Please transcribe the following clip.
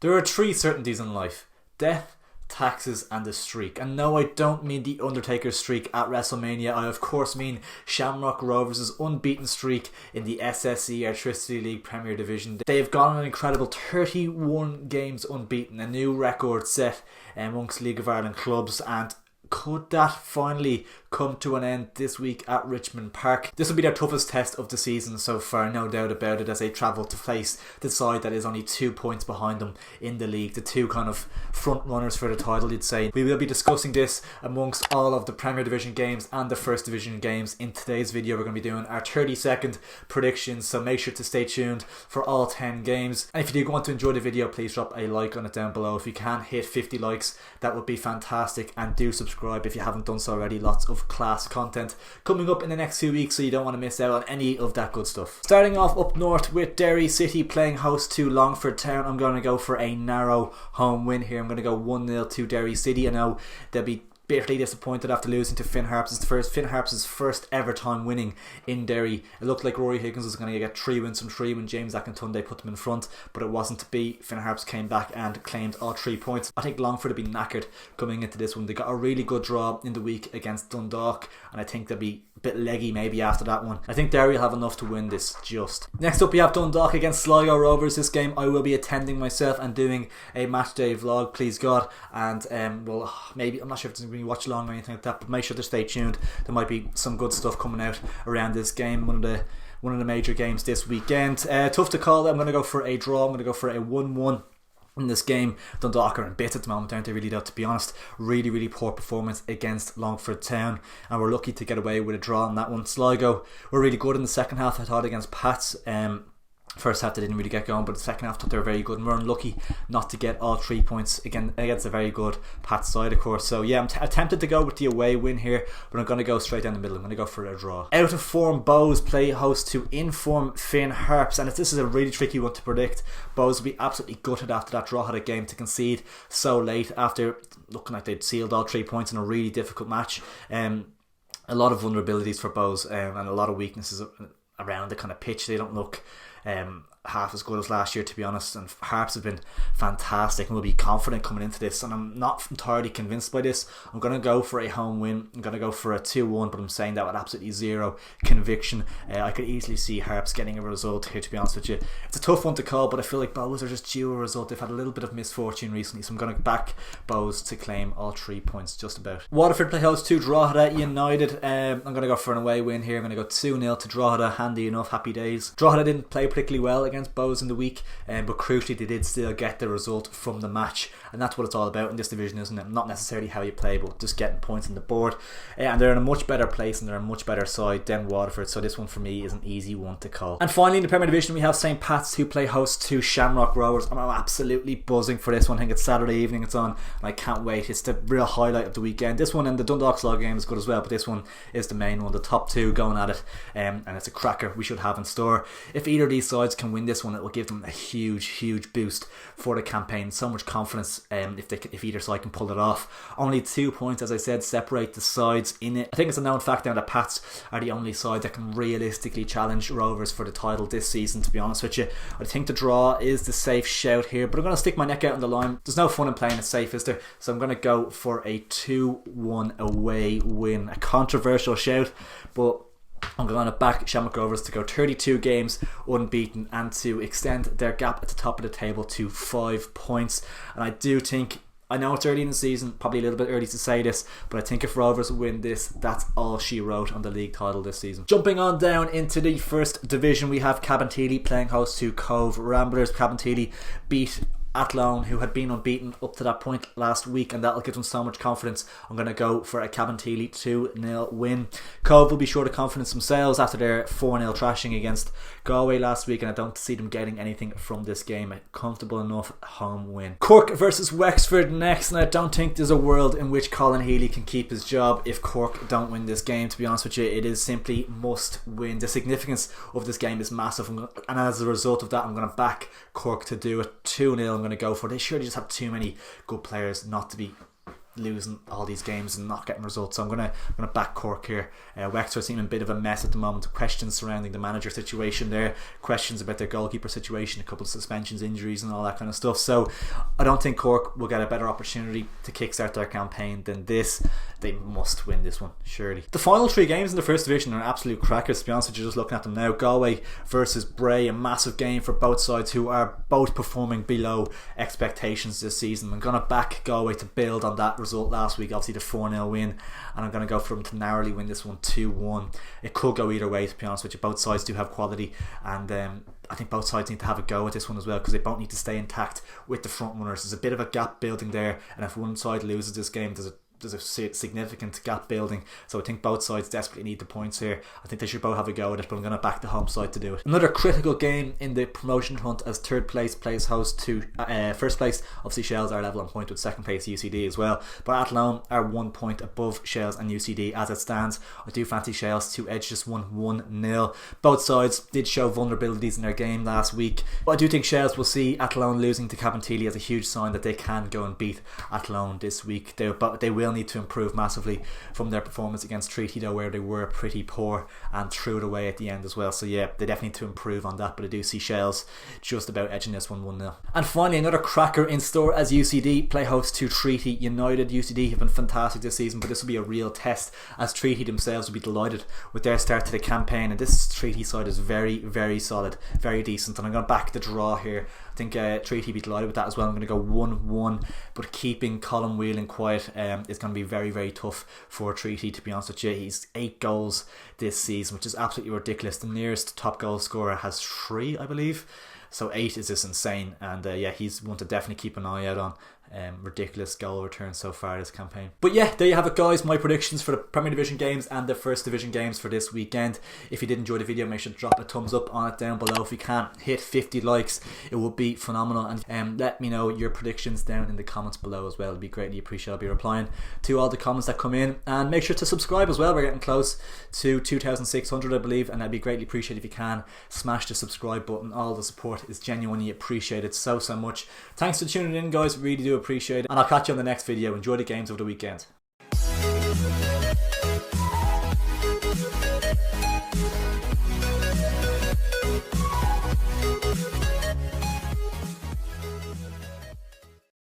There are three certainties in life: death, taxes and a streak. And no, I don't mean the Undertaker streak at WrestleMania. I of course mean Shamrock Rovers' unbeaten streak in the SSE Airtricity League Premier Division. They have gone an incredible 31 games unbeaten, a new record set amongst League of Ireland clubs, and could that finally come to an end this week at Richmond Park? This will be their toughest test of the season so far, no doubt about it, as they travel to face the side that is only 2 points behind them in the league, the two kind of front runners for the title, you'd say. We will be discussing this amongst all of the Premier Division games and the First Division games. In today's video we're going to be doing our 30-second predictions, so make sure to stay tuned for all 10 games. And if you do want to enjoy the video, please drop a like on it down below. If you can hit 50 likes, that would be fantastic, and do subscribe if you haven't done so already. Lots of class content coming up in the next 2 weeks, so you don't want to miss out on any of that good stuff. Starting off up north with Derry City playing host to Longford Town. I'm going to go for a narrow home win here. I'm going to go 1-0 to Derry City. I know they'll be bitterly disappointed after losing to Finn Harps' first ever time winning in Derry. It looked like Rory Higgins was going to get 3 wins from 3 when James Akintunde put them in front, but it wasn't to be. Finn Harps came back and claimed all 3 points. I think Longford have been knackered coming into this one. They got a really good draw in the week against Dundalk, and I think they'll be a bit leggy maybe after that one. I think Derry will have enough to win this just. Next up we have Dundalk against Sligo Rovers. This game I will be attending myself and doing a match day vlog, please God, and well, maybe, I'm not sure if it's going to be watch along or anything like that, but make sure to stay tuned. There might be some good stuff coming out around this game, one of the major games this weekend. Tough to call. I'm going to go for a draw. I'm going to go for a 1-1 in this game. Dundalk are in bits at the moment, aren't they, really, though, to be honest. Really poor performance against Longford Town, and we're lucky to get away with a draw on that one. Sligo were really good in the second half, I thought, against Pats. First half they didn't really get going, but the second half I thought they were very good, and we're unlucky not to get all 3 points again against a very good Pats side, of course. So yeah, I'm tempted to go with the away win here, but I'm going to go straight down the middle. I'm going to go for a draw. Out of form Bows play host to in-form Finn Harps, and this is a really tricky one to predict. Bows will be absolutely gutted after that draw at a game to concede so late after looking like they'd sealed all 3 points in a really difficult match. A lot of vulnerabilities for Bows, and a lot of weaknesses around the kind of pitch. They don't look half as good as last year, to be honest, and Harps have been fantastic and will be confident coming into this, and I'm not entirely convinced by this. I'm going to go for a home win. I'm going to go for a 2-1, but I'm saying that with absolutely zero conviction. I could easily see Harps getting a result here, to be honest with you. It's a tough one to call, but I feel like Bows are just due a result. They've had a little bit of misfortune recently, so I'm going to back Bows to claim all 3 points, just about. Waterford play host to Drogheda United. I'm going to go for an away win here. I'm going to go 2-0 to Drogheda. Handy enough, happy days. Drogheda didn't play particularly well against Bows in the week, but crucially they did still get the result from the match, and that's what it's all about in this division, isn't it? Not necessarily how you play, but just getting points on the board. And they're in a much better place, and they're a much better side than Waterford, so this one for me is an easy one to call. And finally in the Premier Division we have St Pat's, who play host to Shamrock Rovers. I'm absolutely buzzing for this one. I think it's Saturday evening it's on, and I can't wait. It's the real highlight of the weekend. This one and the Dundalk Sligo game is good as well, but this one is the main one, the top 2 going at it, and it's a cracker we should have in store. If either of these sides can win this one, it will give them a huge boost for the campaign. So much confidence if either side can pull it off. Only 2 points, as I said, separate the sides in it. I think it's a known fact now that Pats are the only side that can realistically challenge Rovers for the title this season, to be honest with you. I think the draw is the safe shout here, but I'm going to stick my neck out on the line. There's no fun in playing it safe, is there? So I'm going to go for a 2-1 away win. A controversial shout, but I'm going to back Shamrock Rovers to go 32 games unbeaten and to extend their gap at the top of the table to 5 points. And I do think, I know it's early in the season, probably a little bit early to say this, but I think if Rovers win this, that's all she wrote on the league title this season. Jumping on down into the First Division, we have CABINTEELY playing host to Cove Ramblers. CABINTEELY beat Athlone, who had been unbeaten up to that point last week, and that'll give them so much confidence. I'm going to go for a CABINTEELY 2-0 win. Cove will be short of confidence themselves after their 4-0 thrashing against Galway last week, and I don't see them getting anything from this game. A comfortable enough home win. Cork versus Wexford next, and I don't think there's a world in which Colin Healy can keep his job if Cork don't win this game, to be honest with you. It is simply must win. The significance of this game is massive, and as a result of that I'm going to back Cork to do it. 2-0 I'm going to go for. They surely just have too many good players not to be losing all these games and not getting results. So I'm gonna back Cork here. Wexford seem a bit of a mess at the moment. Questions surrounding the manager situation there, questions about their goalkeeper situation, a couple of suspensions, injuries and all that kind of stuff. So I don't think Cork will get a better opportunity to kickstart their campaign than this. They must win this one, surely. The final 3 games in the first division are absolute crackers, to be honest with you, just looking at them now. Galway versus Bray, a massive game for both sides who are both performing below expectations this season. I'm going to back Galway to build on that result last week, obviously the 4-0 win, and I'm going to go for them to narrowly win this one 2-1. It could go either way, to be honest with you. Both sides do have quality, and I think both sides need to have a go at this one as well, because they both need to stay intact with the front runners. There's a bit of a gap building there, and if one side loses this game, there's a significant gap building. So I think both sides desperately need the points here. I think they should both have a go at it, but I'm going to back the home side to do it. Another critical game in the promotion hunt, as third place plays host to first place. Obviously Shells are level on point with second place UCD as well, but Athlone are 1 point above Shells and UCD as it stands. I do fancy Shells to edge this one 1-0. Both sides did show vulnerabilities in their game last week, but I do think Shells will see Athlone losing to CABINTEELY as a huge sign that they can go and beat Athlone this week. They will need to improve massively from their performance against Treaty though, where they were pretty poor and threw it away at the end as well. So yeah, they definitely need to improve on that, but I do see Shells just about edging this one 1-0. And finally, another cracker in store as UCD play host to Treaty United. UCD have been fantastic this season, but this will be a real test, as Treaty themselves will be delighted with their start to the campaign, and this Treaty side is very, very solid, very decent, and I'm going to back the draw here. I think Treaty will be delighted with that as well. I'm going to go 1-1, but keeping Colin Whelan quiet is going to be very, very tough for Treaty, to be honest with you. He's 8 goals this season, which is absolutely ridiculous. The nearest top goal scorer has 3, I believe. So 8 is just insane, and yeah, he's one to definitely keep an eye out on. Ridiculous goal return so far this campaign. But yeah, there you have it guys, my predictions for the Premier Division games and the First Division games for this weekend. If you did enjoy the video, make sure to drop a thumbs up on it down below. If you can't hit 50 likes, it would be phenomenal, and let me know your predictions down in the comments below as well. It'd be greatly appreciated. I'll be replying to all the comments that come in, and make sure to subscribe as well. We're getting close to 2,600 I believe, and that'd be greatly appreciated if you can smash the subscribe button. All the support is genuinely appreciated so much. Thanks for tuning in guys, really do appreciate it, and I'll catch you on the next video. Enjoy the games of the weekend.